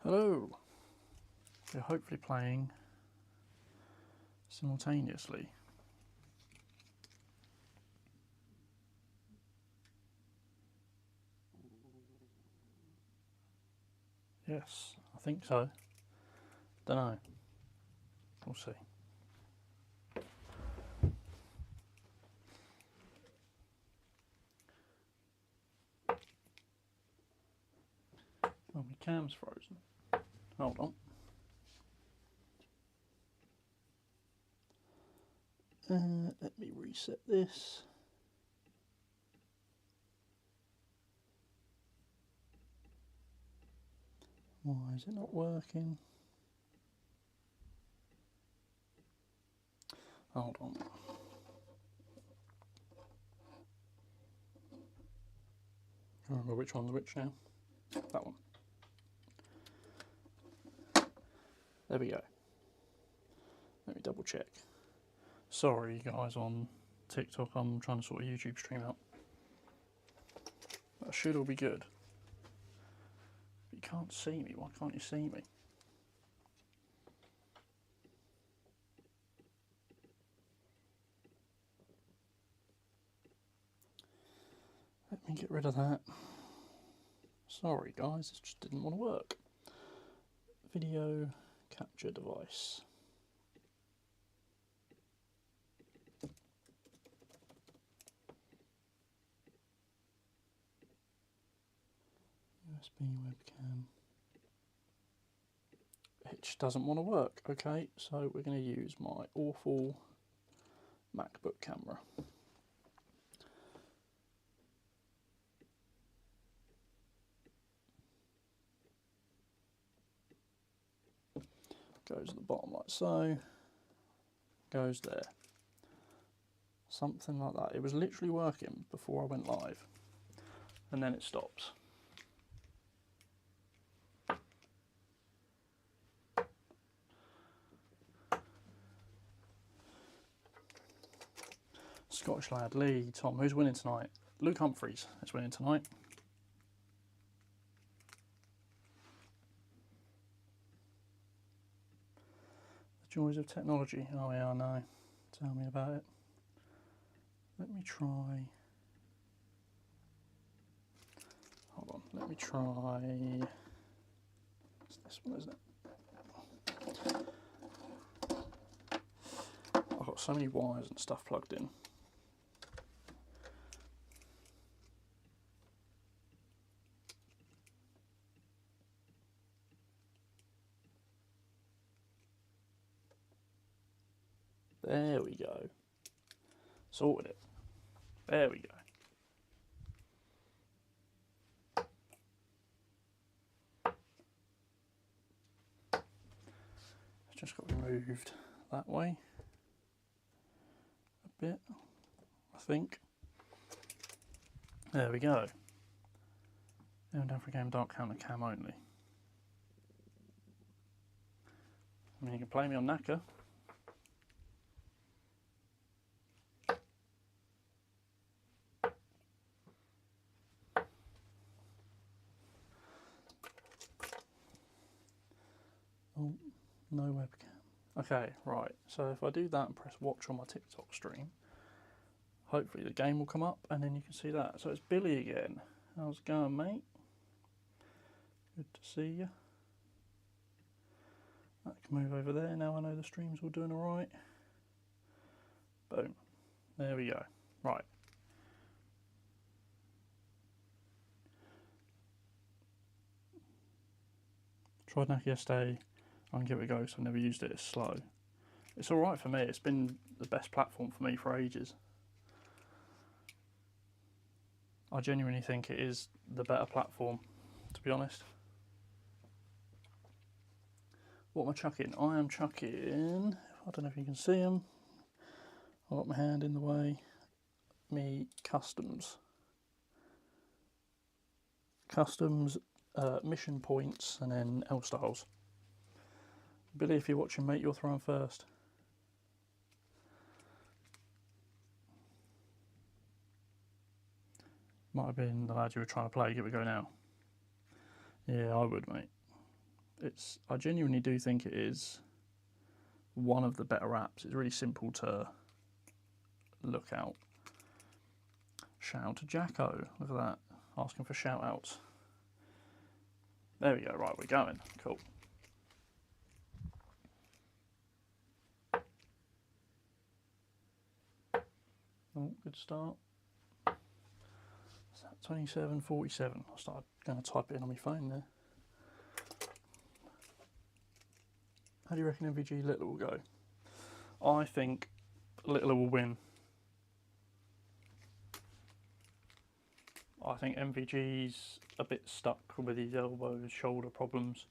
Hello. We're hopefully playing simultaneously. Yes, I think so. Don't know. We'll see. Oh, my cam's frozen. Hold on. Let me reset this. Why is it not working? Hold on. I remember which one's which now. That one. There we go. Let me double check. Sorry guys on TikTok, I'm trying to sort a YouTube stream out. That should all be good. But you can't see me, why can't you see me? Let me get rid of that. Sorry guys, this just didn't want to work. Video capture device. USB webcam. It just doesn't want to work. Okay, so we're going to use my awful MacBook camera. Goes at the bottom like so. Goes there. Something like that. It was literally working before I went live. And then it stops. Scottish lad, Lee, Tom, who's winning tonight? Luke Humphreys is winning tonight. The joys of technology. Oh yeah, I know. Tell me about it. Let me try. Hold on, let me try. It's this one, isn't it? I've got so many wires and stuff plugged in. There we go. Sorted it. There we go. It's just got removed that way a bit, I think. There we go. And down for game dark counter cam only. I mean, you can play me on Naka. Oh, no webcam. Okay, right. So if I do that and press watch on my TikTok stream, hopefully the game will come up and then you can see that. So it's Billy again. How's it going, mate? Good to see you. That can move over there. Now I know the stream's all doing alright. Boom. There we go. Right. Tried Naka yesterday. I can give it a go because I've never used it. It's slow. It's alright for me. It's been the best platform for me for ages. I genuinely think it is the better platform, to be honest. What am I chucking? I am chucking, I don't know if you can see them. I've got my hand in the way. Me customs. Customs, mission points, and then L styles. Billy, if you're watching, mate, you're throwing first. Might have been the lad you were trying to play. Give it a go now. Yeah, I would, mate. I genuinely do think it is one of the better apps. It's really simple to look out. Shout out to Jacko. Look at that. Asking for shout outs. There we go. Right, we're going. Cool. Oh, good start. 27:47. I started going to type it in on my phone there. How do you reckon MVG Littler will go? I think Littler will win. I think MVG's a bit stuck with his elbow, shoulder problems.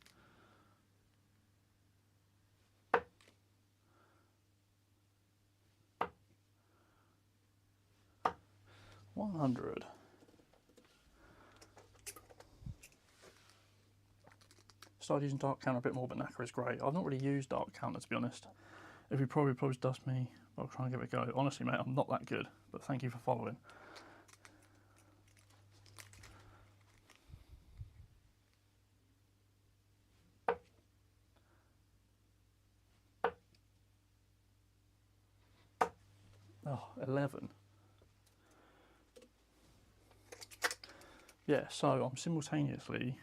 $100. Started using Dark Counter a bit more, but Knacker is great. I've not really used Dark Counter, to be honest. If he probably dust me, I'll try and give it a go. Honestly, mate, I'm not that good, but thank you for following. Oh, 11. Yeah, so I'm simultaneously...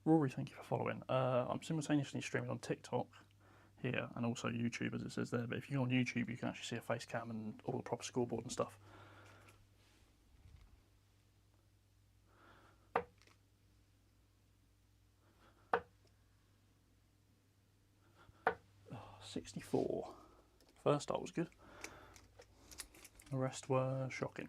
Rory, thank you for following. I'm simultaneously streaming on TikTok here and also YouTube, as it says there. But if you go on YouTube, you can actually see a face cam and all the proper scoreboard and stuff. Oh, 64. First start was good. The rest were shocking.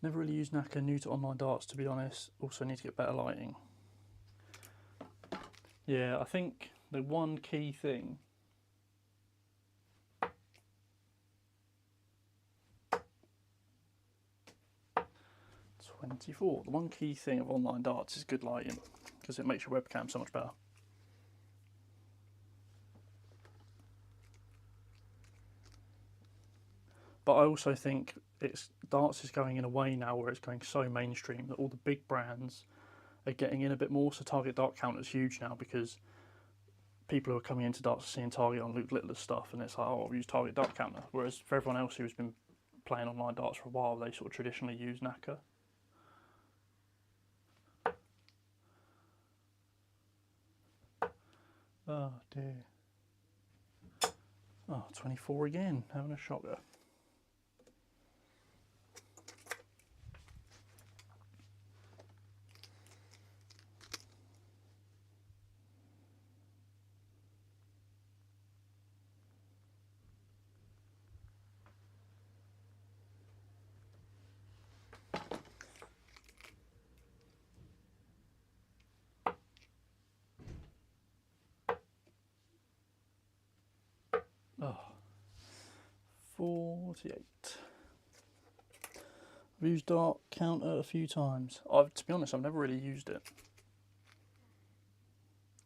Never really used Knacker, new to online darts to be honest. Also need to get better lighting. Yeah, I think the one key thing... The one key thing of online darts is good lighting, because it makes your webcam so much better. But I also think darts is going in a way now where it's going so mainstream that all the big brands are getting in a bit more. So Target Dark Counter is huge now because people who are coming into darts are seeing Target on Luke Littler's stuff, and it's like, oh, I'll use Target Dark Counter. Whereas for everyone else who's been playing online darts for a while, they sort of traditionally use Knacker. Oh dear. Oh, 24 again, having a shocker. Oh, 48. I've used Dark Counter a few times. To be honest, I've never really used it.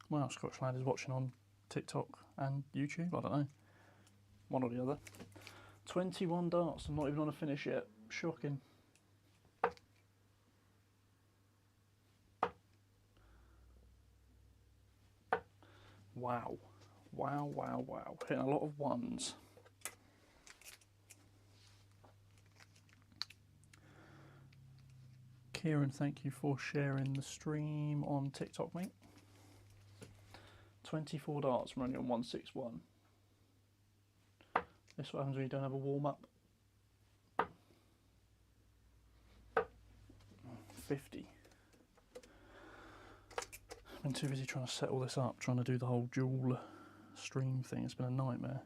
Well, Scotch Lad is watching on TikTok and YouTube, I don't know. One or the other. 21 darts, I'm not even on a finish yet. Shocking. Wow. Wow, wow, wow. Hitting a lot of ones. Kieran, thank you for sharing the stream on TikTok, mate. 24 darts, I'm only on 161. This is what happens when you don't have a warm-up. 50. I've been too busy trying to set all this up, trying to do the whole dual stream thing. It's been a nightmare.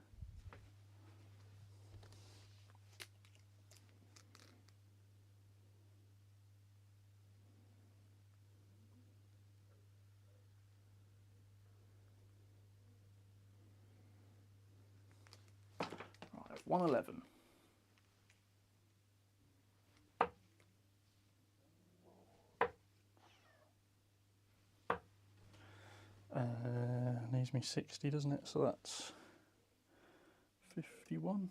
111. Needs me 60, doesn't it? So that's 51.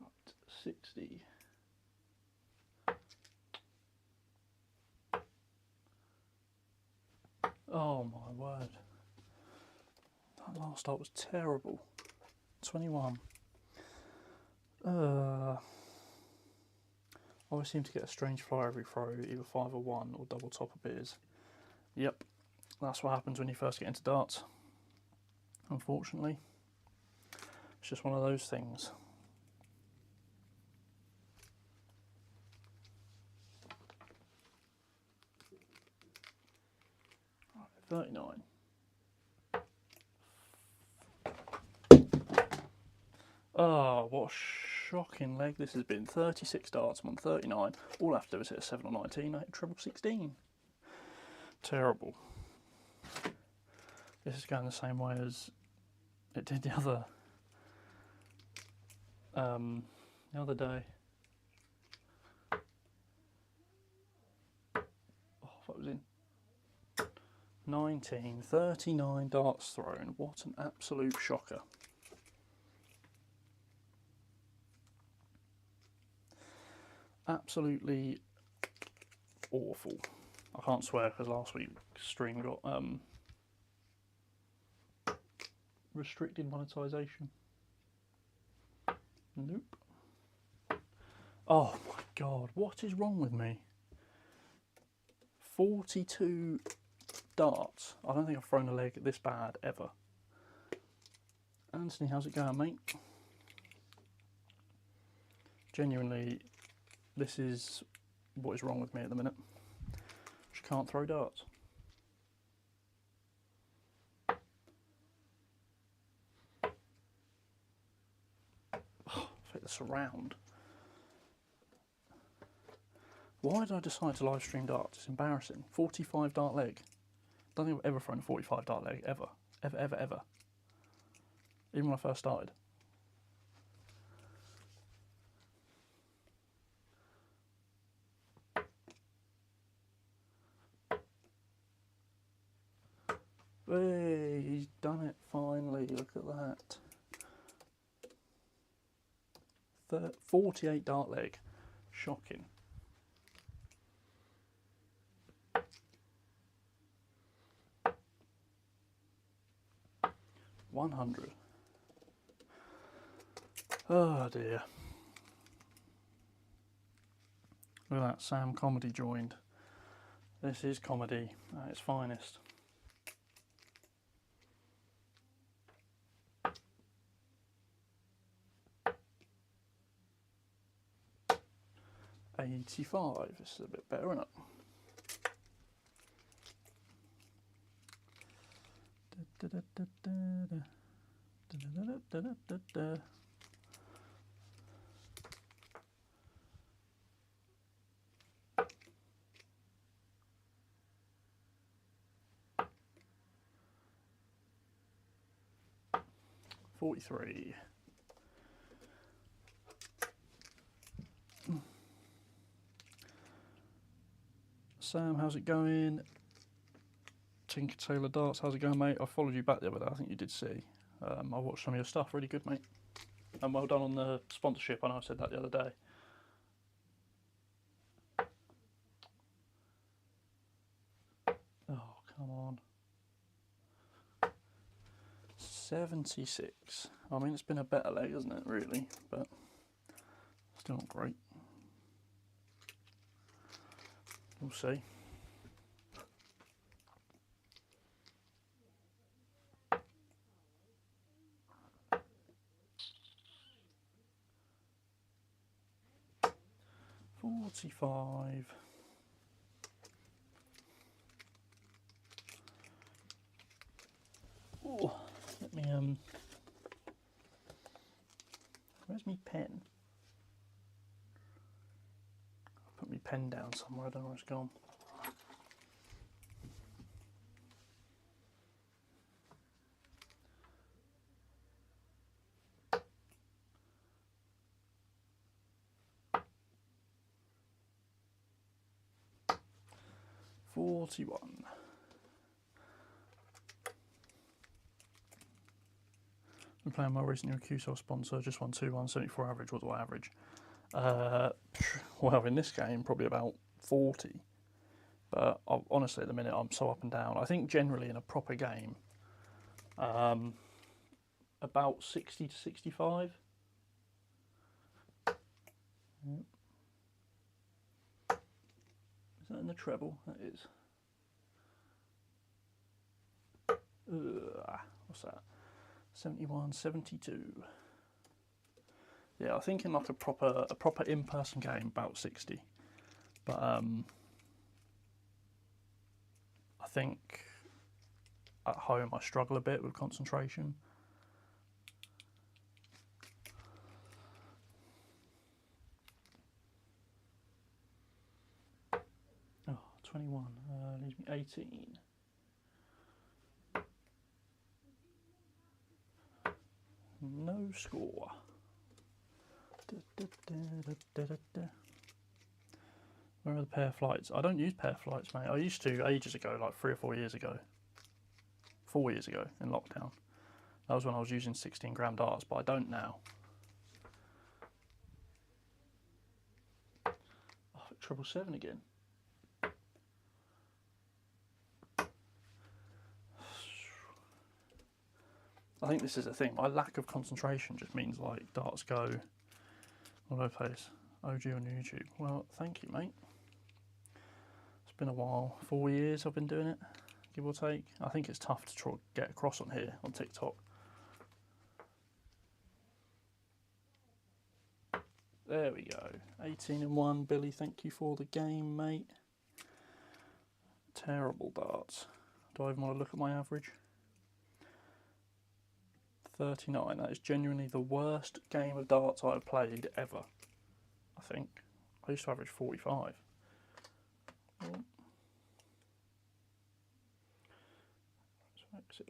Right, 60. Oh my word. That last start was terrible. 21. I always seem to get a strange fly every throw, either 5 or 1 or double top of beers. Yep, that's what happens when you first get into darts. Unfortunately, it's just one of those things. Right, 39. Oh, what a shocking leg this has been. 36 darts, I'm on 39. All I have to do is hit a 7 or 19, I hit treble 16. Terrible. This is going the same way as it did the other day. Oh, that was in 19, 39 darts thrown. What an absolute shocker. Absolutely awful. I can't swear because last week's stream got restricted monetization. Nope. Oh my god, what is wrong with me? 42 darts. I don't think I've thrown a leg this bad ever. Anthony, how's it going, mate? Genuinely, this is what is wrong with me at the minute. Just can't throw darts. Oh, I've hit the surround. Why did I decide to live stream darts? It's embarrassing. 45 dart leg. Don't think I've ever thrown a 45 dart leg, ever. Ever, ever, ever. Even when I first started. Hey, he's done it finally, look at that. 48 dart leg. Shocking. $100. Oh dear. Look at that, Sam Comedy joined. This is comedy at its finest. $85. This is a bit better, isn't it? $43. Sam, how's it going? Tinker Taylor Darts, how's it going, mate? I followed you back the other day, I think you did see. I watched some of your stuff, really good, mate. And well done on the sponsorship, I know I said that the other day. Oh, come on. 76. I mean, it's been a better leg, hasn't it, really? But still not great. We'll see. $45. Where's my pen? I put my pen down somewhere, I don't know where it's gone. $41. Been playing well recently with QSOL sponsor, just won 2-1, 74 average. What do I average? Well, in this game, probably about 40. But honestly, at the minute, I'm so up and down. I think generally in a proper game, about 60 to 65. Yep. Is that in the treble? That is. What's that? 71, 72. Yeah, I think in like a proper in-person game, about 60. But I think at home I struggle a bit with concentration. Oh, 21 leaves me 18. No score. Where are the pair flights? I don't use pair flights, mate. I used to ages ago, like 3 or 4 years ago. 4 years ago in lockdown. That was when I was using 16-gram darts, but I don't now. Oh, 777 again. I think this is a thing. My lack of concentration just means like darts go all over the place. OG on YouTube. Well, thank you, mate. It's been a while. 4 years I've been doing it, give or take. I think it's tough to try to get across on here on TikTok. There we go. 18-1, Billy. Thank you for the game, mate. Terrible darts. Do I even want to look at my average? 39. That is genuinely the worst game of darts I've played ever. I think. I used to average 45. Oh. Let's exit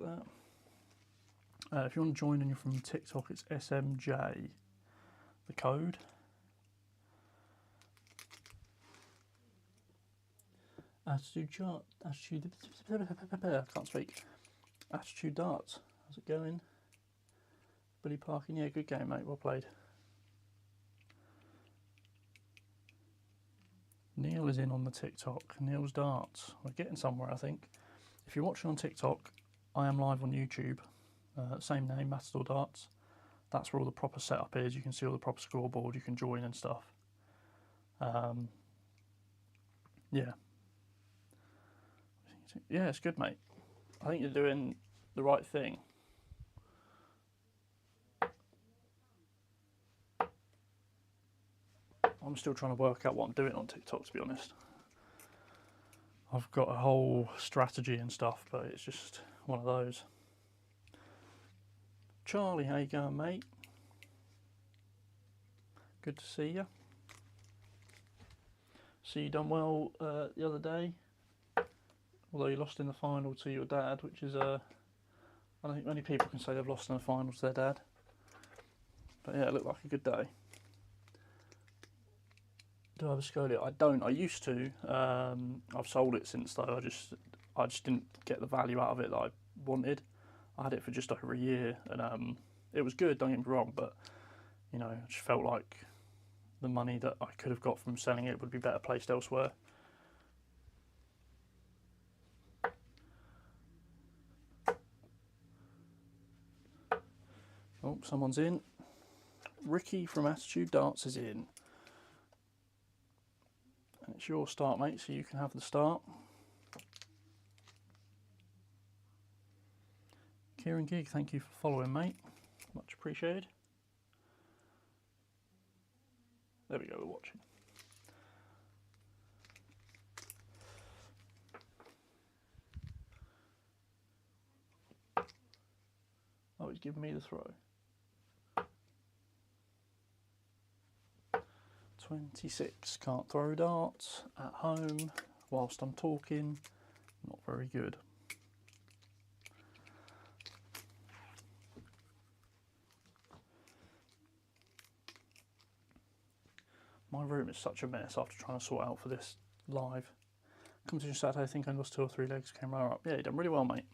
that. If you want to join and you're from TikTok, it's SMJ. The code. Attitude chart. Attitude. I can't speak. Attitude darts. How's it going? Billy Parkin, yeah, good game, mate. Well played. Neil is in on the TikTok. Neil's darts. We're getting somewhere, I think. If you're watching on TikTok, I am live on YouTube. Same name, Matador Darts. That's where all the proper setup is. You can see all the proper scoreboard. You can join and stuff. Yeah. Yeah, it's good, mate. I think you're doing the right thing. I'm still trying to work out what I'm doing on TikTok, to be honest. I've got a whole strategy and stuff, but it's just one of those. Charlie, how you going, mate? Good to see you. See you done well the other day. Although you lost in the final to your dad, which is I don't think many people can say they've lost in the final to their dad. But yeah, it looked like a good day. Do I have a Scolia? I don't. I used to. I've sold it since though. I just didn't get the value out of it that I wanted. I had it for just over a year, and it was good. Don't get me wrong, but you know, I just felt like the money that I could have got from selling it would be better placed elsewhere. Oh, someone's in. Ricky from Attitude Darts is in. And it's your start, mate, so you can have the start. Kieran Gig, thank you for following, mate. Much appreciated. There we go, we're watching. Oh, he's give me the throw. 26, can't throw darts at home whilst I'm talking, not very good. My room is such a mess after trying to sort out for this live. Competition Saturday, I think I lost 2 or 3 legs, came right up. Yeah, you done really well, mate.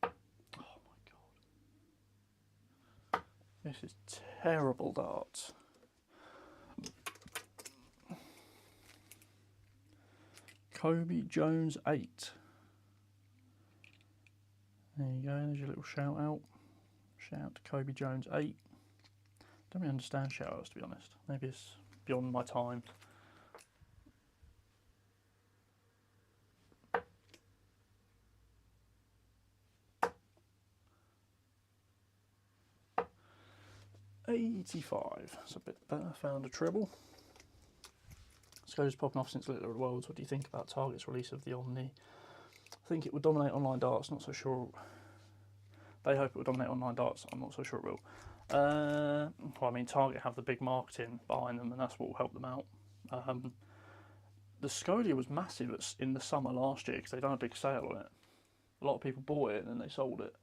Oh my god. This is terrible darts. Kobe Jones 8. There you go, there's your little shout out. Shout out to Kobe Jones 8. Don't really understand shout outs, to be honest. Maybe it's beyond my time. $85. That's a bit better. Found a treble. Sco's popping off since Littler Worlds. What do you think about Target's release of the Omni? I think it would dominate online darts. Not so sure. They hope it will dominate online darts. I'm not so sure it will. Well, I mean, Target have the big marketing behind them, and that's what will help them out. The Scolia was massive in the summer last year because they done a big sale on it. A lot of people bought it and then they sold it.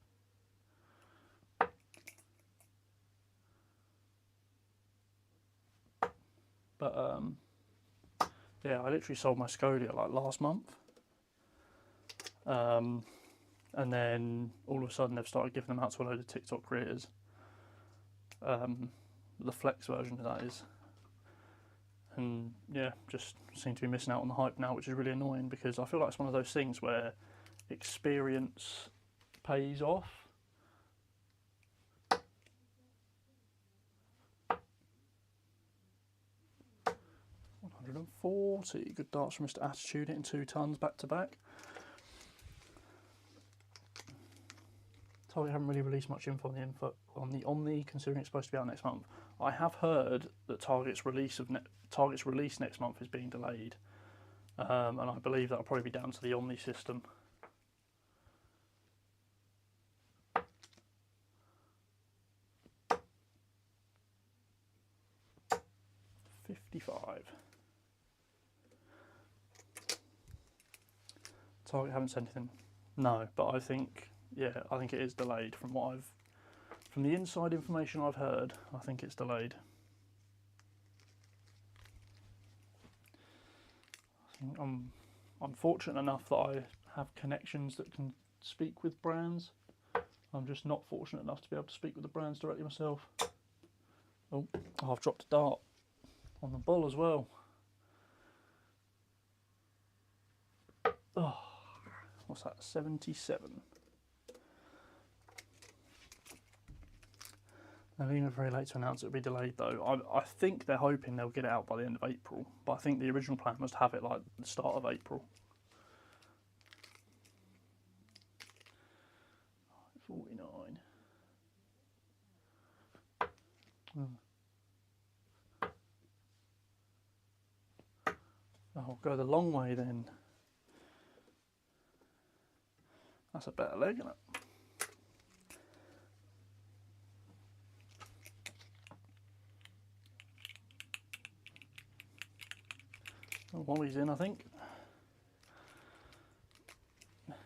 But yeah, I literally sold my Scolia like last month. And then all of a sudden they've started giving them out to a load of TikTok creators. The Flex version of that is. And yeah, just seem to be missing out on the hype now, which is really annoying because I feel like it's one of those things where experience pays off. $140. Good darts from Mr. Attitude, hitting 2 tons back to back. Target haven't really released much info on the Omni, considering it's supposed to be out next month. I have heard that Target's release next month is being delayed, and I believe that'll probably be down to the Omni system. $55. Target haven't said anything. No, but I think, yeah, I think it is delayed from from the inside information I've heard. I think it's delayed. I think I'm fortunate enough that I have connections that can speak with brands. I'm just not fortunate enough to be able to speak with the brands directly myself. Oh, I've dropped a dart on the ball as well. Oh, what's that? 77. They're leaving very late to announce it will be delayed though. I think they're hoping they'll get it out by the end of April, but I think the original plan was to have it like the start of April. 49. I'll go the long way then. That's a better leg, isn't it? Oh, Wally's in, I think.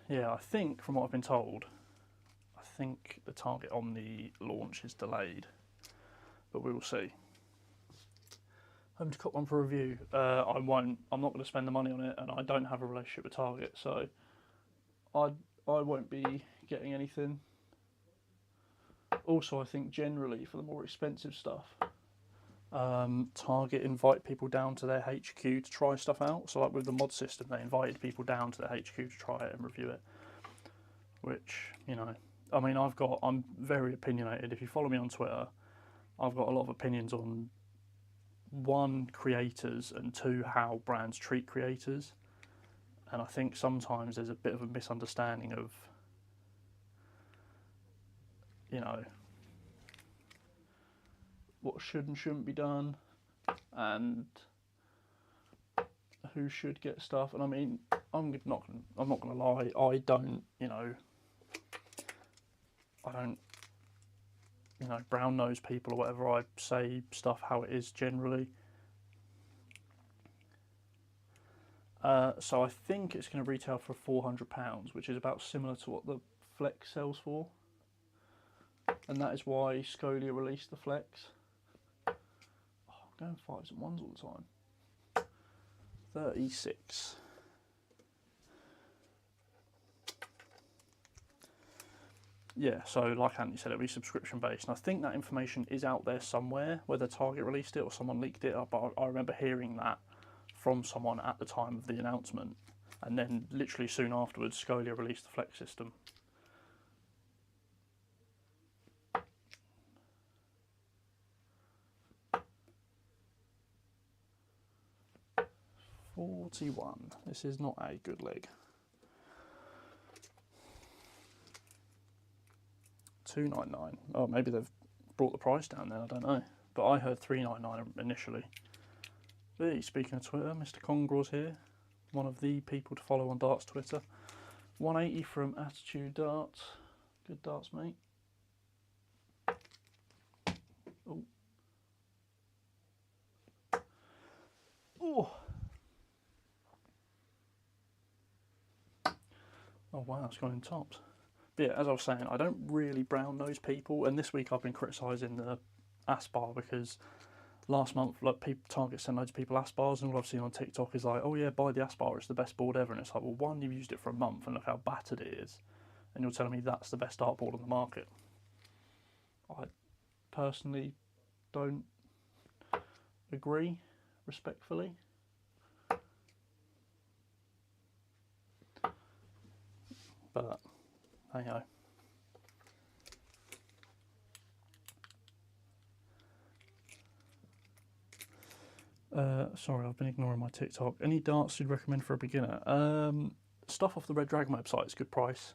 Yeah, I think from what I've been told, I think the Target Omni launch is delayed, but we will see. Home to cop one for review. I won't. I'm not going to spend the money on it, and I don't have a relationship with Target, so I won't be getting anything. Also, I think generally for the more expensive stuff, Target invite people down to their HQ to try stuff out. So like with the mod system, they invited people down to their HQ to try it and review it. Which, you know, I mean, I'm very opinionated. If you follow me on Twitter, I've got a lot of opinions on 1, creators, and 2, how brands treat creators. And I think sometimes there's a bit of a misunderstanding of, you know, what should and shouldn't be done. and who should get stuff. And I mean, I'm not gonna lie, I don't brown nose people or whatever. I say stuff how it is generally. So I think it's going to retail for £400, which is about similar to what the Flex sells for. And that is why Scolia released the Flex. Oh, I'm going 5s and 1s all the time. 36. Yeah, so like Anthony said, it'll be subscription based. And I think that information is out there somewhere, whether Target released it or someone leaked it up. But I remember hearing that from someone at the time of the announcement. And then literally soon afterwards, Scolia released the Flex system. £41. This is not a good leg. £2.99. Oh, maybe they've brought the price down then, I don't know. But I heard £3.99 initially. Hey, speaking of Twitter, Mr. Congraw's here. One of the people to follow on Darts Twitter. 180 from Attitude Darts. Good darts, mate. Oh. Oh. Oh wow, it's gone in tops. But yeah, as I was saying, I don't really brown nose people, and this week I've been criticising the Aspar because last month, like, Target sent loads of people Aspars, and all I've seen on TikTok is like, oh yeah, buy the Aspar, it's the best board ever. And it's like, well, one, you've used it for a month and look how battered it is, and you're telling me that's the best dartboard on the market. I personally don't agree, respectfully. But hey ho. Sorry, I've been ignoring my TikTok. Any darts you'd recommend for a beginner? Stuff off the Red Dragon website is good price.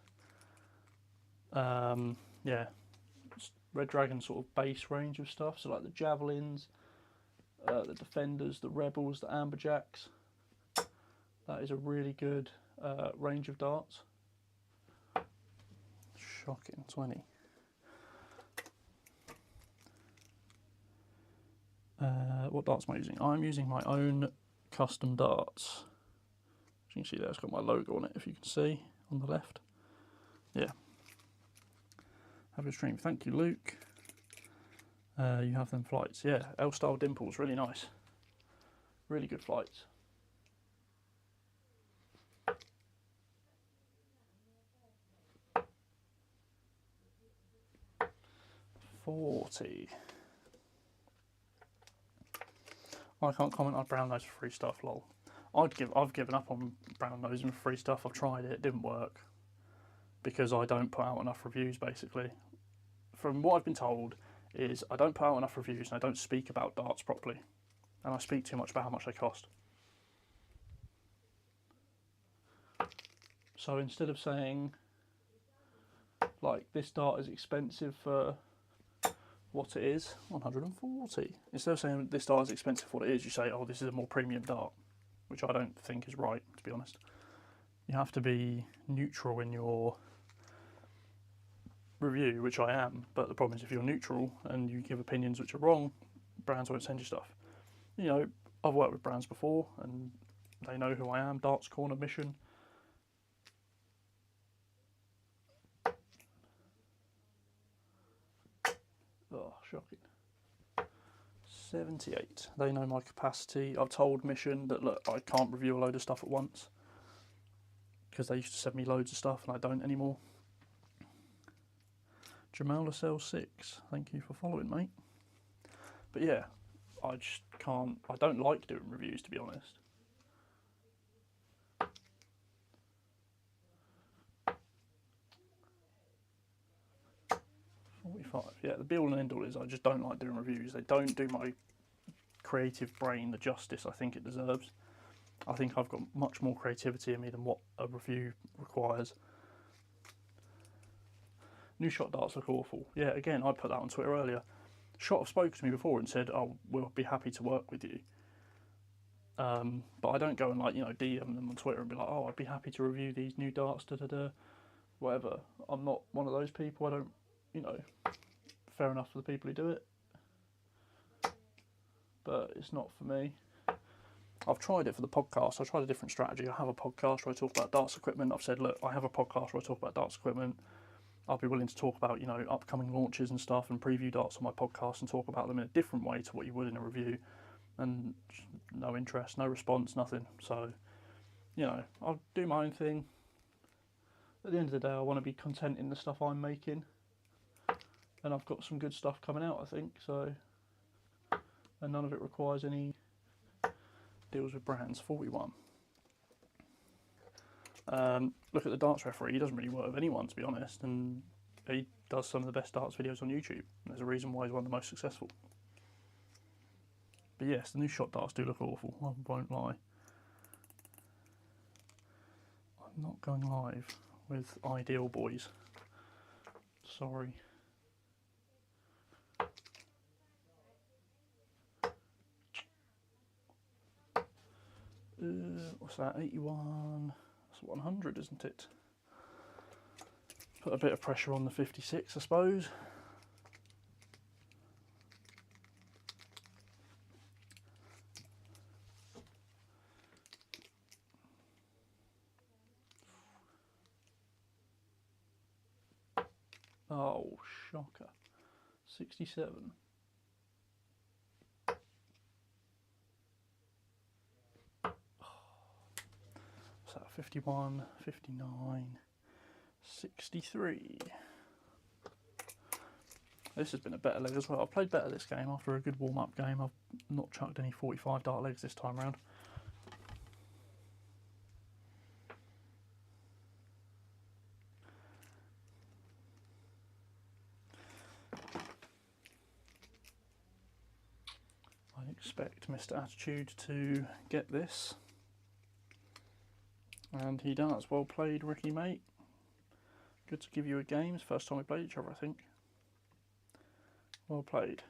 Yeah, Red Dragon sort of base range of stuff. So like the Javelins, the Defenders, the Rebels, the Amberjacks. That is a really good range of darts. Shocking, 20. What darts am I using? I'm using my own custom darts. As you can see there, it's got my logo on it, if you can see, on the left. Yeah. Have a stream. Thank you, Luke. You have them flights. Yeah, L-style dimples, really nice. Really good flights. £40. I can't comment on brown nose for free stuff, lol. I've given up on brown nose and free stuff. I've tried it didn't work because I don't put out enough reviews. Basically, from what I've been told, is I don't put out enough reviews and I don't speak about darts properly, and I speak too much about how much they cost. So instead of saying like this dart is expensive for what it is, 140. Instead of saying this dart is expensive for what it is, you say, oh, this is a more premium dart, which I don't think is right, to be honest. You have to be neutral in your review, which I am, but the problem is if you're neutral and you give opinions which are wrong, brands won't send you stuff. You know, I've worked with brands before and they know who I am, Darts Corner Mission. Oh, shocking. 78. They know my capacity. I've told Mission that, look, I can't review a load of stuff at once because they used to send me loads of stuff and I don't anymore. Jamal Lascelles 6, thank you for following, mate. But yeah, I just can't, I don't like doing reviews, to be honest. Yeah, the be all and end all is I just don't like doing reviews. They don't do my creative brain the justice I think it deserves. I think I've got much more creativity in me than what a review requires. New shot darts look awful. Yeah, again, I put that on Twitter earlier. Shot have spoken to me before and said, "Oh, we'll be happy to work with you." But I don't go and DM them on Twitter and be like, "Oh, I'd be happy to review these new darts, whatever." I'm not one of those people. I don't, fair enough for the people who do it, but it's not for me. I've tried it for the podcast. I tried a different strategy. I have a podcast where I talk about darts equipment. I've said, look, I have a podcast where I talk about darts equipment. I'll be willing to talk about, upcoming launches and stuff and preview darts on my podcast and talk about them in a different way to what you would in a review. And no interest, no response, nothing. So, I'll do my own thing. At the end of the day, I want to be content in the stuff I'm making. And I've got some good stuff coming out, I think. So, and none of it requires any deals with brands. 41. Look at the darts referee. He doesn't really work with anyone, to be honest, and he does some of the best darts videos on YouTube. And there's a reason why he's one of the most successful. But yes, the new shot darts do look awful. I won't lie. I'm not going live with Ideal Boys. Sorry. What's that? 81. That's 100, isn't it? Put a bit of pressure on the 56, I suppose. Oh, shocker. 67. What's that? 51, 59, 63. This has been a better leg as well. I've played better this game after a good warm-up game. I've not chucked any 45 dart legs this time round. I expect Mr. Attitude to get this. And he does. Well played, Ricky, mate. Good to give you a game. It's the first time we played each other, I think. Well played.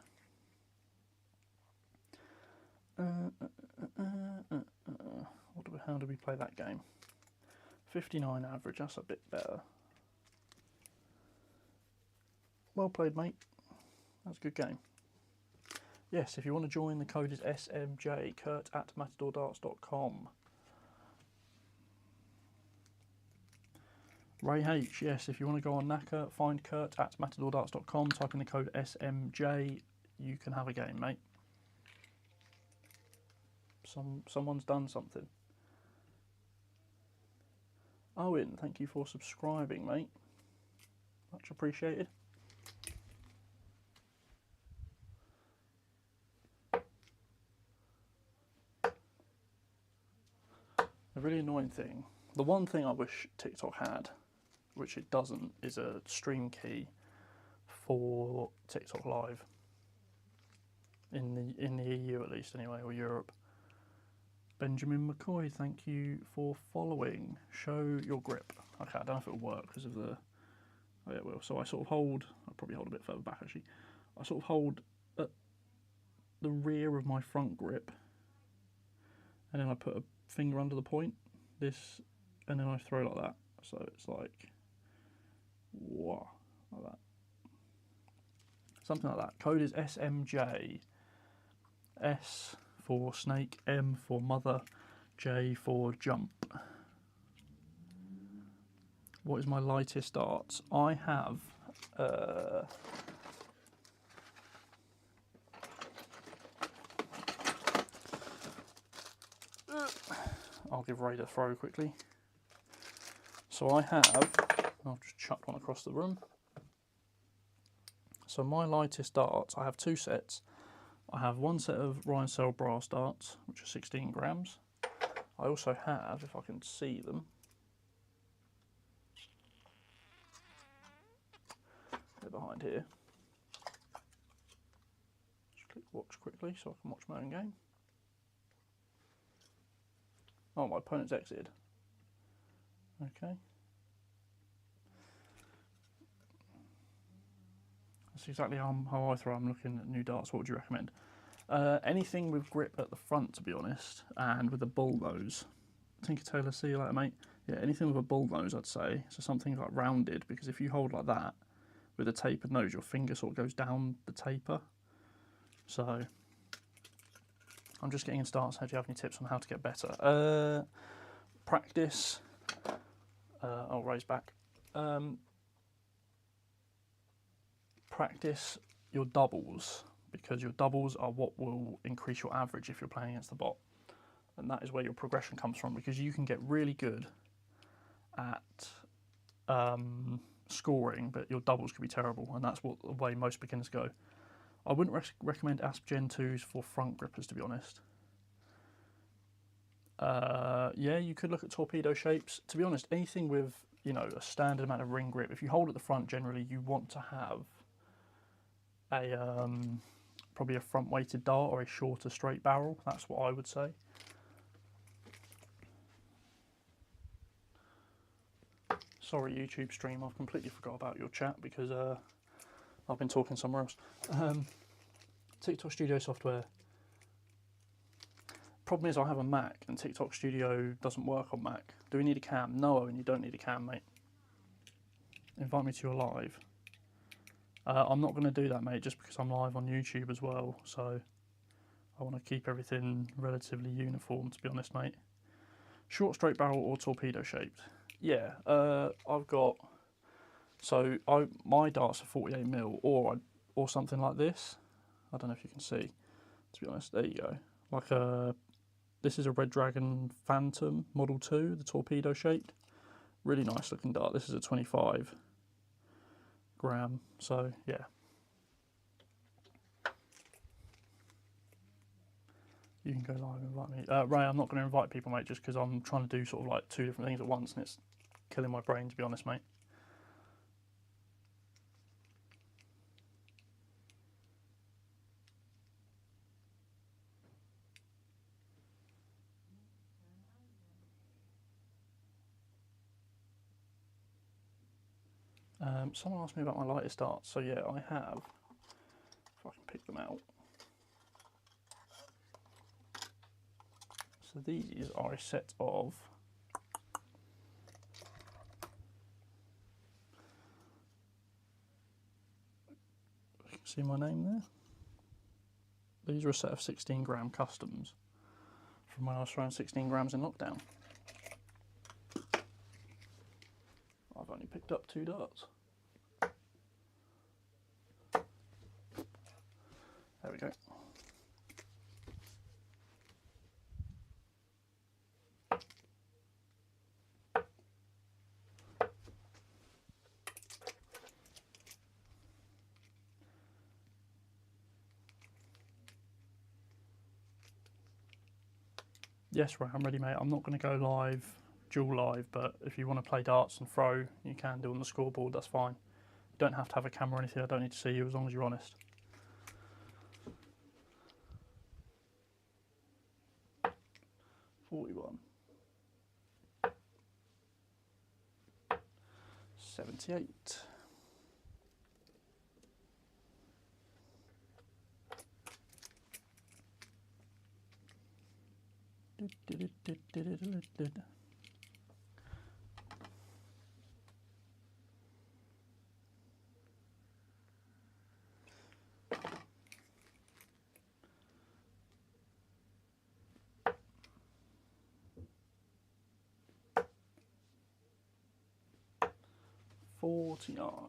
How do we play that game? 59 average, that's a bit better. Well played, mate. That's a good game. Yes, if you want to join, the code is SMJ, kurt@matadordarts.com. Ray H, yes, if you want to go on Knacker, find kurt@matadordarts.com, type in the code SMJ, you can have a game, mate. Someone's done something. Owen, thank you for subscribing, mate. Much appreciated. A really annoying thing. The one thing I wish TikTok had, which it doesn't, is a stream key for TikTok Live. In the EU at least, anyway, or Europe. Benjamin McCoy, thank you for following. Show your grip. Okay, I don't know if it'll work because of the... Oh yeah, it will. So I sort of hold... I'll probably hold a bit further back, actually. I sort of hold at the rear of my front grip. And then I put a finger under the point. This... And then I throw like that. So it's like... Whoa. Like that. Something like that. Code is SMJ. S for snake, M for mother, J for jump. What is my lightest darts? I have... I'll give Ray a throw quickly. So I have... I've just chucked one across the room. So my lightest darts, I have two sets. I have one set of Ryan Cell brass darts, which are 16 grams. I also have, if I can see them, they're behind here. Just click watch quickly so I can watch my own game. Oh, my opponent's exited. Okay. That's exactly how I throw. I'm looking at new darts. What would you recommend? Anything with grip at the front, to be honest, and with a bull nose. Tinker Tailor, see you later, mate. Yeah, anything with a bull nose, I'd say. So something like rounded, because if you hold like that with a tapered nose, your finger sort of goes down the taper. So I'm just getting in starts. How do you have any tips on how to get better? Practice. I'll raise back. Practice your doubles, because your doubles are what will increase your average if you're playing against the bot. And that is where your progression comes from, because you can get really good at scoring, but your doubles could be terrible, and that's the way most beginners go. I wouldn't recommend ASP Gen 2s for front grippers, to be honest. Yeah, you could look at torpedo shapes. To be honest, anything with, you know, a standard amount of ring grip, if you hold at the front, generally you want to have a probably a front weighted dart or a shorter straight barrel. That's what I would say. Sorry, YouTube stream, I've completely forgot about your chat because I've been talking somewhere else. TikTok Studio software. Problem is I have a Mac and TikTok Studio doesn't work on Mac. Do we need a cam? No, and you don't need a cam, mate. Invite me to your live. I'm not going to do that, mate, just because I'm live on YouTube as well. So I want to keep everything relatively uniform, to be honest, mate. Short, straight barrel or torpedo shaped? Yeah, I've got. So my darts are 48mm or something like this. I don't know if you can see. To be honest, there you go. Like a. This is a Red Dragon Phantom Model 2, the torpedo shaped. Really nice looking dart. This is a 25 gram, so yeah. You can go live and invite me. Ray, I'm not going to invite people, mate, just because I'm trying to do sort of like 2 different things at once and it's killing my brain, to be honest, mate. Someone asked me about my lightest darts, so yeah, I have, if I can pick them out. So these are a set of you can see my name there. These are a set of 16 gram customs from when I was throwing 16 grams in lockdown. I've only picked up 2 darts. There we go. Yes, Ray, I'm ready, mate. I'm not going to go live, dual live, but if you want to play darts and throw, you can do on the scoreboard, that's fine. You don't have to have a camera or anything, I don't need to see you as long as you're honest. $41. 78. $49.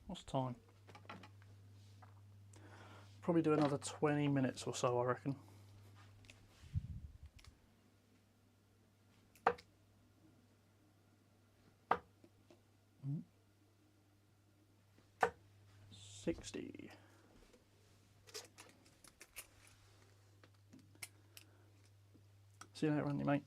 What's the time? Probably do another 20 minutes or so, I reckon. $60. See you later, Andy, mate.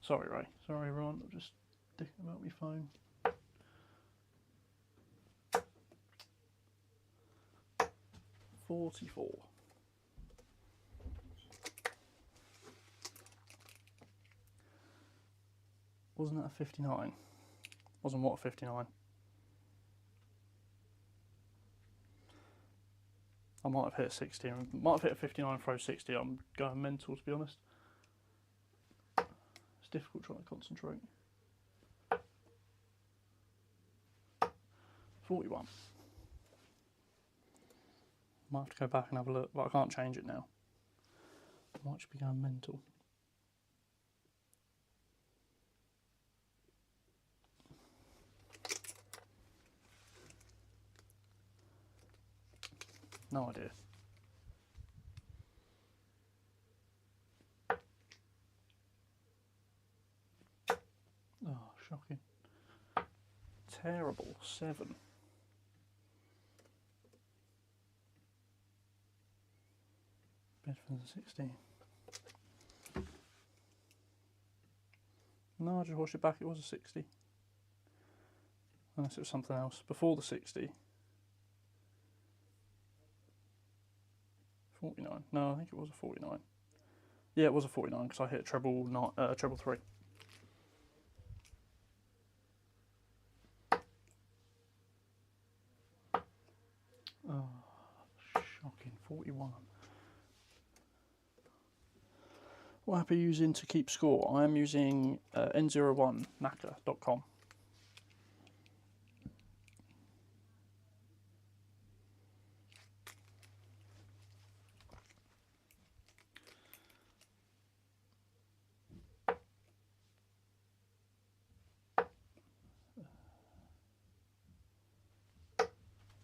Sorry, Ray. Sorry, Ron. I'm just thinking about my phone. $44. Wasn't that a 59? Wasn't what a 59? I might have hit a 60. I might have hit a 59, throw 60. I'm going mental, to be honest. It's difficult trying to concentrate. 41. Might have to go back and have a look, but I can't change it now. I might just be going mental. No idea. Oh, shocking. Terrible. 7. Bedford's a 16. No, I just watched it back. It was a 60. Unless it was something else. Before the 60. 49. No, I think it was a 49. Yeah, it was a 49 because I hit treble 3. Oh, shocking. 41. What app are you using to keep score? I am using n01naka.com.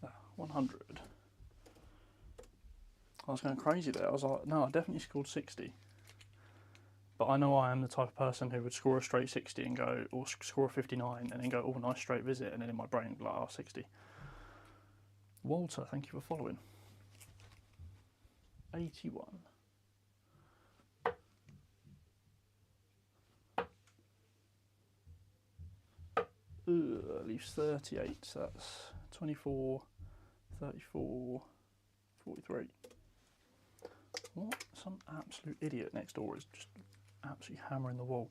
Ah, 100. I was going crazy there. I was like, no, I definitely scored 60. But I know I am the type of person who would score a straight 60 and go, or score a 59 and then go, oh, nice straight visit, and then in my brain, I'd be like, oh, 60. Walter, thank you for following. 81. Leaves 38, so that's 24, 34, 43. What? Some absolute idiot next door is just absolutely hammering the wall.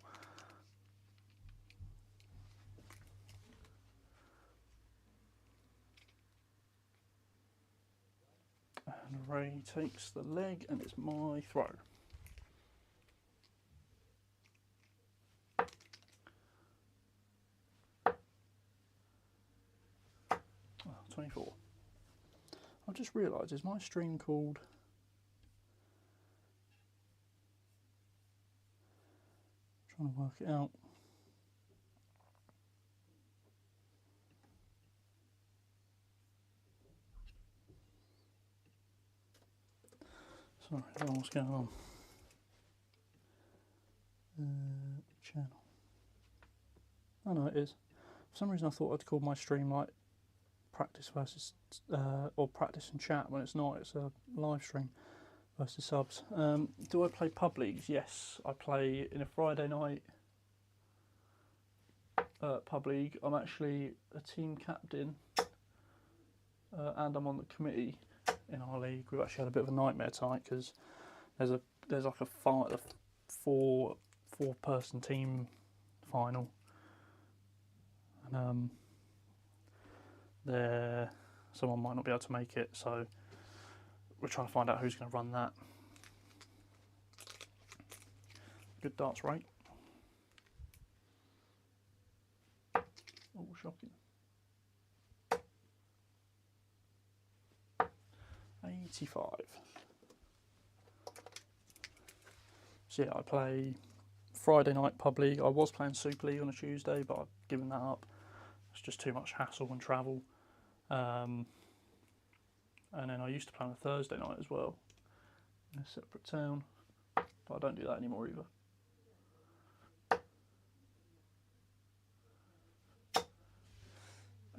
And Ray takes the leg, and it's my throw. Oh, 24. I've just realised, is my stream called... Trying to work it out. Sorry, I don't know what's going on. Channel. Oh no, it is. For some reason I thought I'd call my stream like practice versus, or practice and chat, when it's not, it's a live stream versus subs. Do I play pub leagues? Yes, I play in a Friday night pub league. I'm actually a team captain and I'm on the committee in our league. We've actually had a bit of a nightmare tonight because there's like a four person team final, and someone might not be able to make it, so we're trying to find out who's going to run that. Good darts rate. Oh, shocking. 85. So yeah, I play Friday night pub league. I was playing Super League on a Tuesday, but I've given that up. It's just too much hassle and travel. And then I used to play on a Thursday night as well in a separate town, but I don't do that anymore either.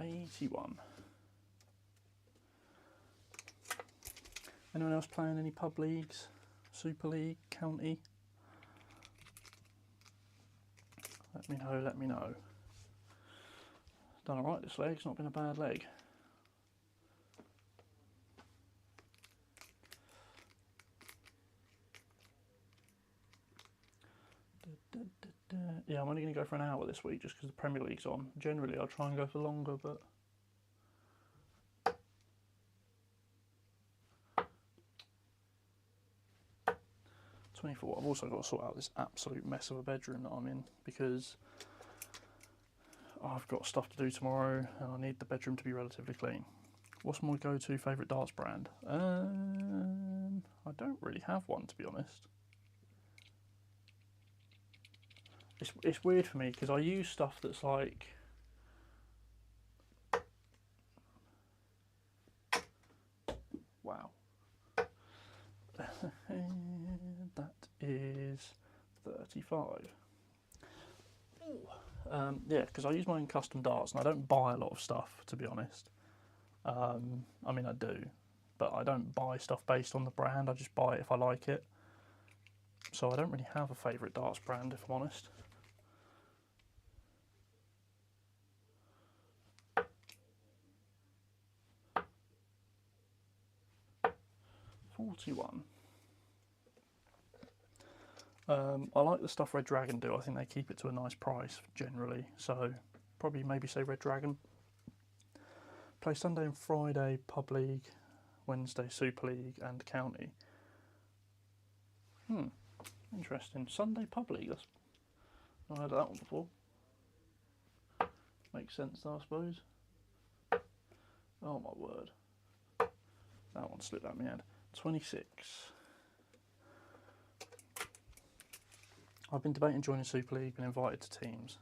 $81. Anyone else playing any pub leagues? Super League, County? Let me know, let me know. Done alright this leg, it's not been a bad leg. Yeah, I'm only going to go for an hour this week just because the Premier League's on. Generally, I'll try and go for longer, but... 24. I've also got to sort out this absolute mess of a bedroom that I'm in because I've got stuff to do tomorrow and I need the bedroom to be relatively clean. What's my go-to favourite darts brand? I don't really have one, to be honest. It's weird for me because I use stuff that's like... Wow. That is 35. Yeah, because I use my own custom darts and I don't buy a lot of stuff, to be honest. I mean, I do, but I don't buy stuff based on the brand. I just buy it if I like it. So I don't really have a favourite darts brand, if I'm honest. $41. I like the stuff Red Dragon do. I think they keep it to a nice price generally. So probably maybe say Red Dragon. Play Sunday and Friday Pub League, Wednesday Super League and County. Interesting. Sunday Pub League. That's... I've heard of that one before. Makes sense though, I suppose. Oh my word. That one slipped out of my head. 26. I've been debating joining Super League, been invited to teams.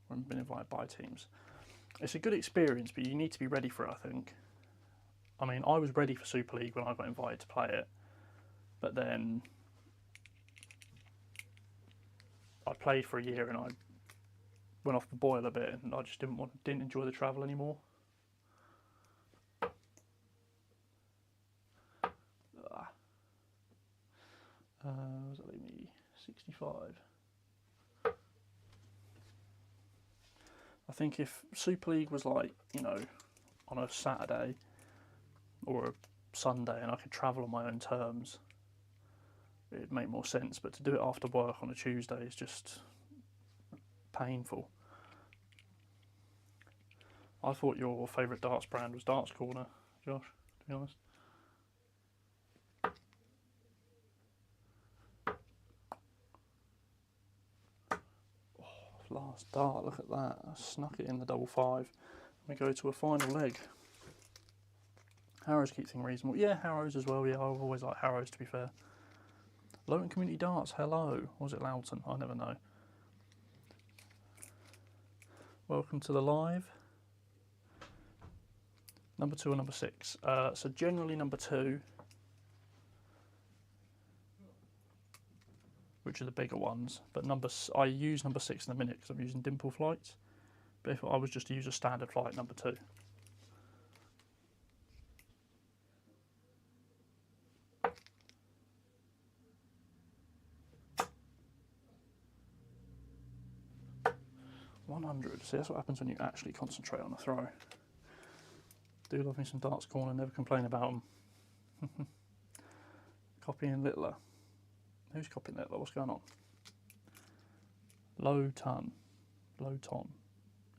Or been invited by teams. It's a good experience, but you need to be ready for it, I think. I mean, I was ready for Super League when I got invited to play it. But then I played for a year and I went off the boil a bit and I just didn't enjoy the travel anymore. What does that leave me? 65. I think if Super League was like, you know, on a Saturday or a Sunday and I could travel on my own terms, it'd make more sense. But to do it after work on a Tuesday is just painful. I thought your favourite darts brand was Darts Corner, Josh, to be honest. Last dart, look at that. I snuck it in the double five. We go to a final leg. Harrows keep things reasonable. Yeah, Harrows as well. Yeah, I've always liked Harrows, to be fair. Lowton Community Darts, hello. Or was it Loughton? I never know. Welcome to the live. Number 2 or number 6? So generally number 2, which are the bigger ones, but I use number 6 in a minute because I'm using dimple flights. But if I was just to use a standard flight, number 2. $100. See, that's what happens when you actually concentrate on a throw. Do love me some Darts Corner, never complain about them. Copying Littler. Who's copying Littler? What's going on? Lowton.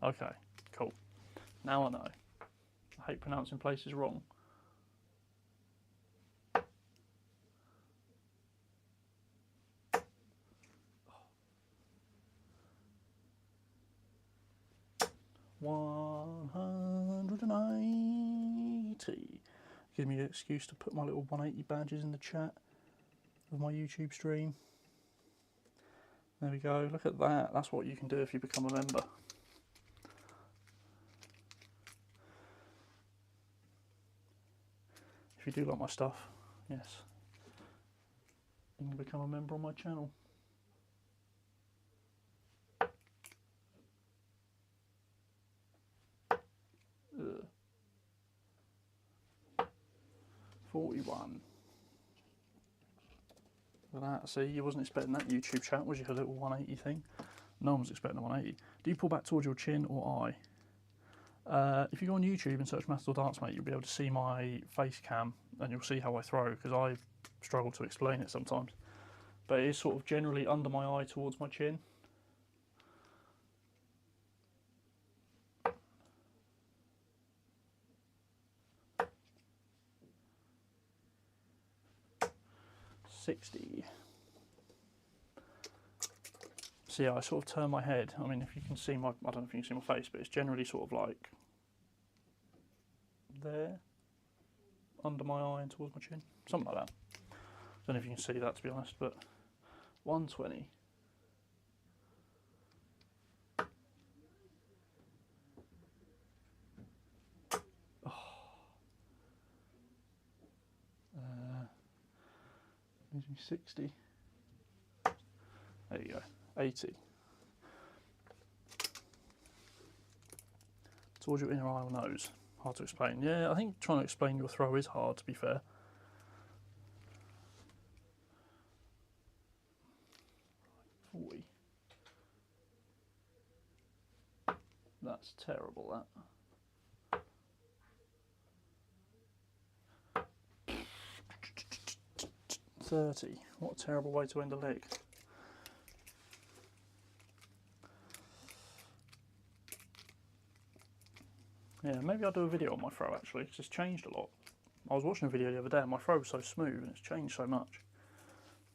Okay, cool. Now I know. I hate pronouncing places wrong. $190. Gives me an excuse to put my little 180 badges in the chat of my YouTube stream. There we go, look at that. That's what you can do if you become a member. If you do like my stuff, yes, you can become a member on my channel. Ugh. 41. Look at that. See, you wasn't expecting that YouTube chat, was you? A little 180 thing. No one was expecting a 180. Do you pull back towards your chin or eye? If you go on YouTube and search Matador Darts, mate, you'll be able to see my face cam and you'll see how I throw, because I struggle to explain it sometimes. But it is sort of generally under my eye towards my chin. So yeah, I sort of turn my head. I mean, if you can see my, I don't know if you can see my face, but it's generally sort of like there, under my eye and towards my chin, something like that. I don't know if you can see that, to be honest, but 120. Leaves me 60. There you go, 80. Towards your inner eye or nose. Hard to explain. Yeah, I think trying to explain your throw is hard, to be fair. That's terrible, that. .30. What a terrible way to end a leg. Yeah, maybe I'll do a video on my throw, actually, because it's changed a lot. I was watching a video the other day and my throw was so smooth and it's changed so much.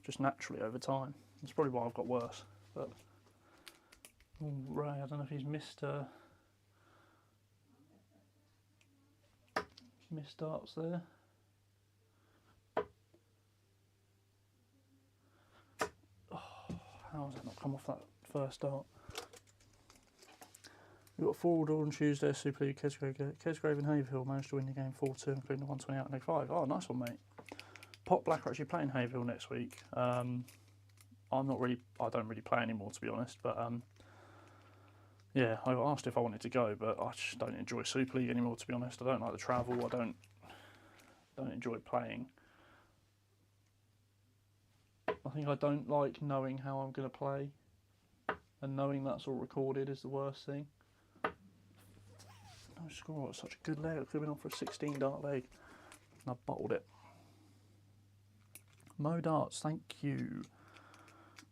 Just naturally over time. That's probably why I've got worse. But Ray, I don't know if he's missed darts there. Oh, how has that not come off that first dart? We've got a forward on Tuesday, Super League, Kesgrave and Haverhill managed to win the game 4-2, including the 120 out of leg 5. Oh, nice one, mate. Pot Black are actually playing Haverhill next week. I don't really play anymore, to be honest, but yeah, I got asked if I wanted to go, but I just don't enjoy Super League anymore, to be honest. I don't like the travel, I don't enjoy playing. I think I don't like knowing how I'm going to play, and knowing that's all recorded is the worst thing. No score, it's such a good leg. I could have been on for a 16 dart leg, and I bottled it. Mo Darts, thank you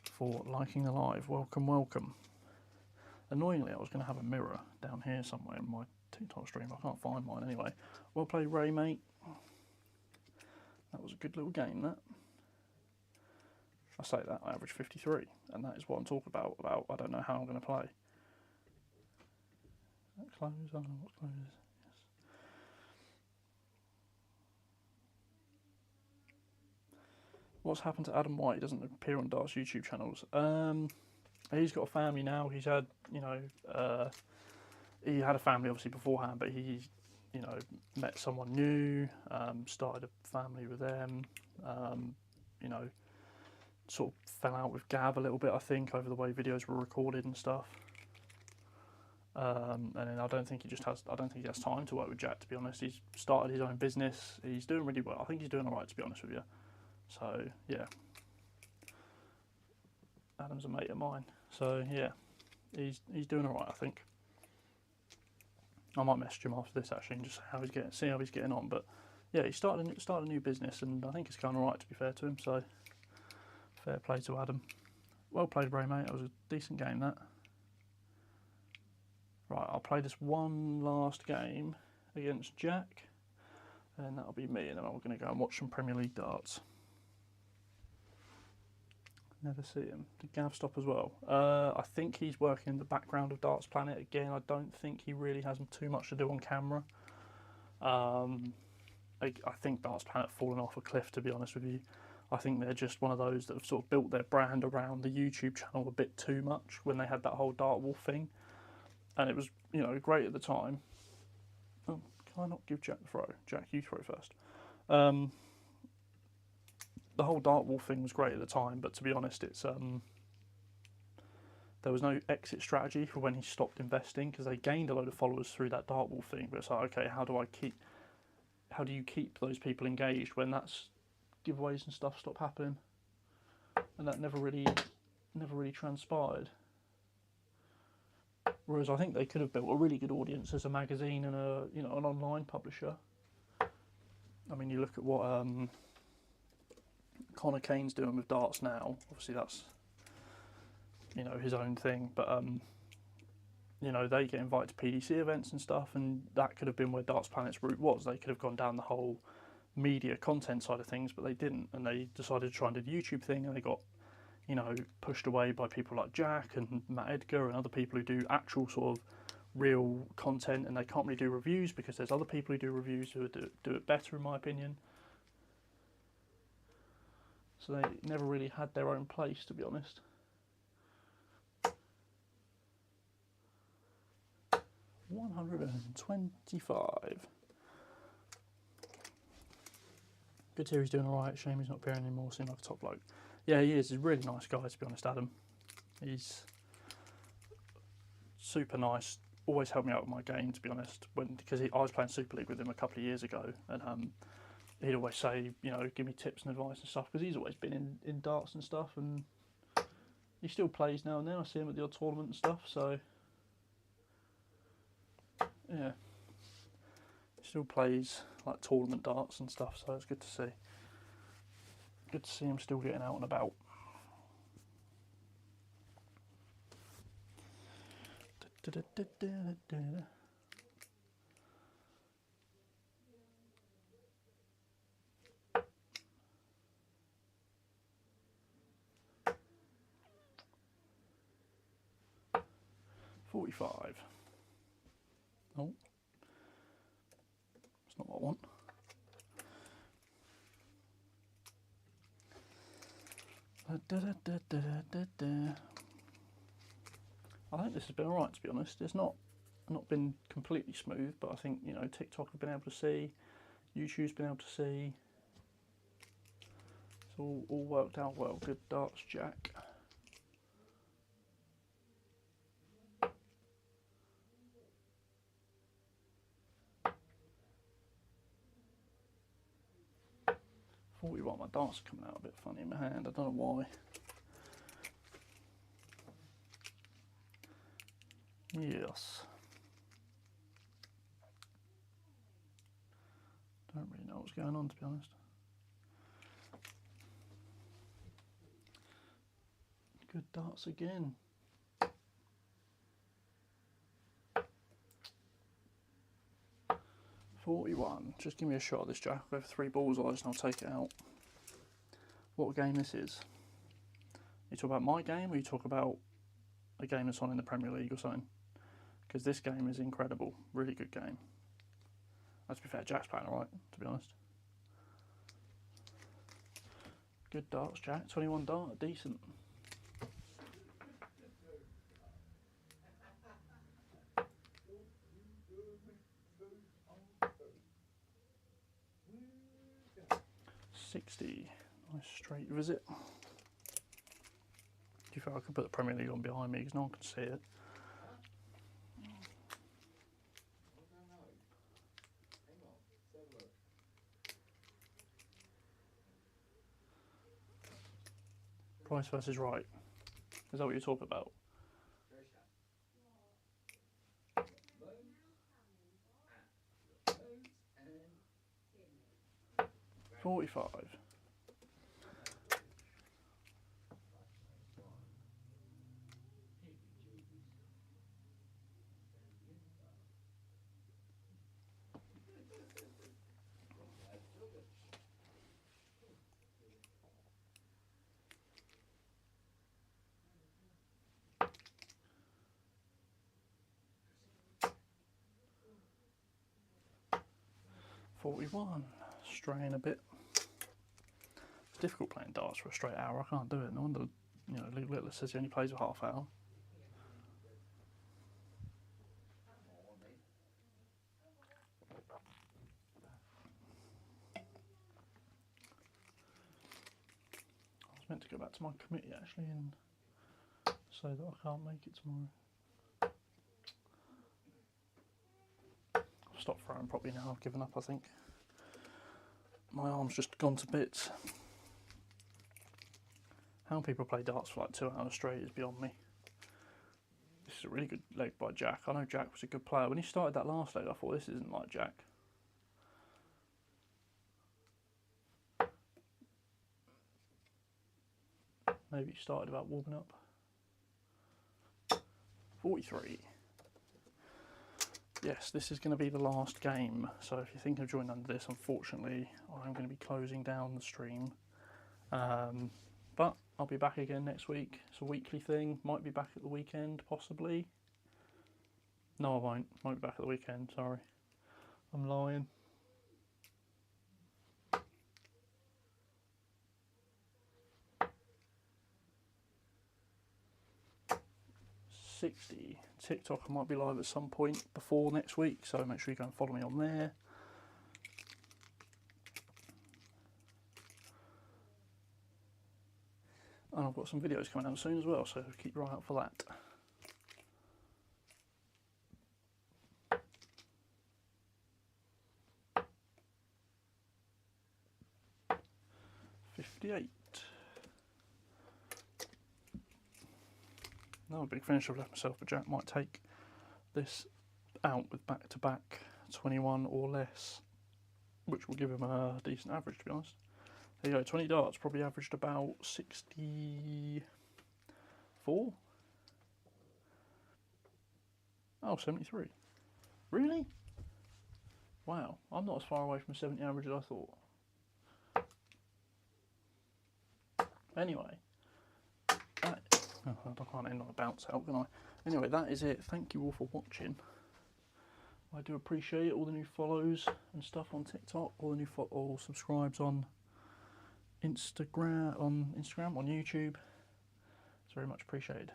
for liking the live. Welcome, welcome. Annoyingly, I was going to have a mirror down here somewhere in my TikTok stream. I can't find mine anyway. Well played, Ray, mate. That was a good little game, that. I say that, I averaged 53, and that is what I'm talking about I don't know how I'm going to play. That close? I don't know what close is. Yes. What's happened to Adam White? He doesn't appear on Dart's YouTube channels. He's got a family now. He's had, he had a family obviously beforehand, but he, met someone new, started a family with them, sort of fell out with Gav a little bit, I think, over the way videos were recorded and stuff. And then I don't think he has time to work with Jack, to be honest. He's started his own business. He's doing really well. I think he's doing all right, to be honest with you. So yeah, Adam's a mate of mine. So yeah, he's doing all right, I think. I might message him after this actually and just see how he's getting on. But yeah, he started a new business, and I think it's going all right, to be fair to him. So fair play to Adam. Well played, Ray, mate. It was a decent game, that. Right, I'll play this one last game against Jack, and that'll be me, and then I'm going to go and watch some Premier League darts. Never see him. Did Gav stop as well? I think he's working in the background of Darts Planet again. I don't think he really has too much to do on camera. I think Darts Planet have fallen off a cliff, to be honest with you. I think they're just one of those that have sort of built their brand around the YouTube channel a bit too much when they had that whole Dart Wolf thing. And it was, great at the time. Oh, can I not give Jack the throw? Jack, you throw first. The whole Dart Wolf thing was great at the time, but to be honest, it's there was no exit strategy for when he stopped investing, because they gained a load of followers through that Dart Wolf thing. But it's like, okay, how do you keep those people engaged when that's giveaways and stuff stop happening? And that never really transpired. Whereas I think they could have built a really good audience as a magazine and a an online publisher. I mean, you look at what Connor Kane's doing with darts now. Obviously, that's his own thing, but they get invited to PDC events and stuff, and that could have been where Darts Planet's route was. They could have gone down the whole media content side of things, but they didn't, and they decided to try and do the YouTube thing, and they got pushed away by people like Jack and Matt Edgar and other people who do actual sort of real content, and they can't really do reviews because there's other people who do reviews who do it better, in my opinion. So they never really had their own place, to be honest. $125. Good to hear he's doing alright. Shame he's not appearing anymore. Seems like a top bloke. Yeah, he is. He's a really nice guy, to be honest, Adam. He's super nice. Always helped me out with my game, to be honest. Because I was playing Super League with him a couple of years ago, and he'd always say, give me tips and advice and stuff, because he's always been in darts and stuff, and he still plays now and then. I see him at the odd tournament and stuff, so yeah, he still plays like tournament darts and stuff, so it's good to see. Good to see him still getting out and about. $45. Oh, that's not what I want. I think this has been alright, to be honest. It's not been completely smooth, but I think TikTok have been able to see, YouTube's been able to see. It's all worked out well. Good darts, Jack. $41. My darts are coming out a bit funny in my hand. I don't know why. Yes. Don't really know what's going on, to be honest. Good darts again. $41. Just give me a shot at this, Jack. I'll go for 3 bullseyes and I'll take it out. What game this is? You talk about my game, or you talk about a game that's on in the Premier League or something? Because this game is incredible. Really good game. To be fair, Jack's playing alright, to be honest. Good darts, Jack. 21 dart, decent. $60. Nice straight visit. Do you feel I could put the Premier League on behind me because no one can see it? Price versus right. Is that what you're talking about? $45. $41. Straying a bit. It's difficult playing darts for a straight hour. I can't do it. No wonder, Luke Littler says he only plays a half hour. I was meant to go back to my committee actually and say that I can't make it tomorrow. I've stopped throwing properly now. I've given up, I think. My arm's just gone to bits. How people play darts for like 2 hours straight is beyond me. This is a really good leg by Jack. I know Jack was a good player. When he started that last leg, I thought this isn't like Jack. Maybe he started about warming up. 43. Yes, this is going to be the last game. So if you think of joining under this, unfortunately, I'm going to be closing down the stream. But I'll be back again next week. It's a weekly thing. Might be back at the weekend, possibly. No, I won't. Won't be back at the weekend, sorry. I'm lying. $60. TikTok, I might be live at some point before next week, so make sure you go and follow me on there. And I've got some videos coming out soon as well, so keep your eye out for that. $58. Another big finish I've left myself, but Jack might take this out with back-to-back 21 or less, which will give him a decent average, to be honest. There you go, 20 darts, probably averaged about 64? Oh, 73. Really? Wow, I'm not as far away from 70 average as I thought. Anyway, I can't end on a bounce out, can I? Anyway, that is it. Thank you all for watching. I do appreciate all the new follows and stuff on TikTok, all the new all subscribes on Instagram, on YouTube. It's very much appreciated.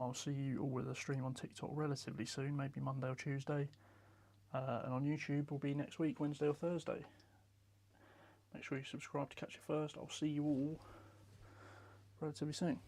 I'll see you all with a stream on TikTok relatively soon, maybe Monday or Tuesday. And on YouTube will be next week, Wednesday or Thursday. Make sure you subscribe to catch it first. I'll see you all relatively soon.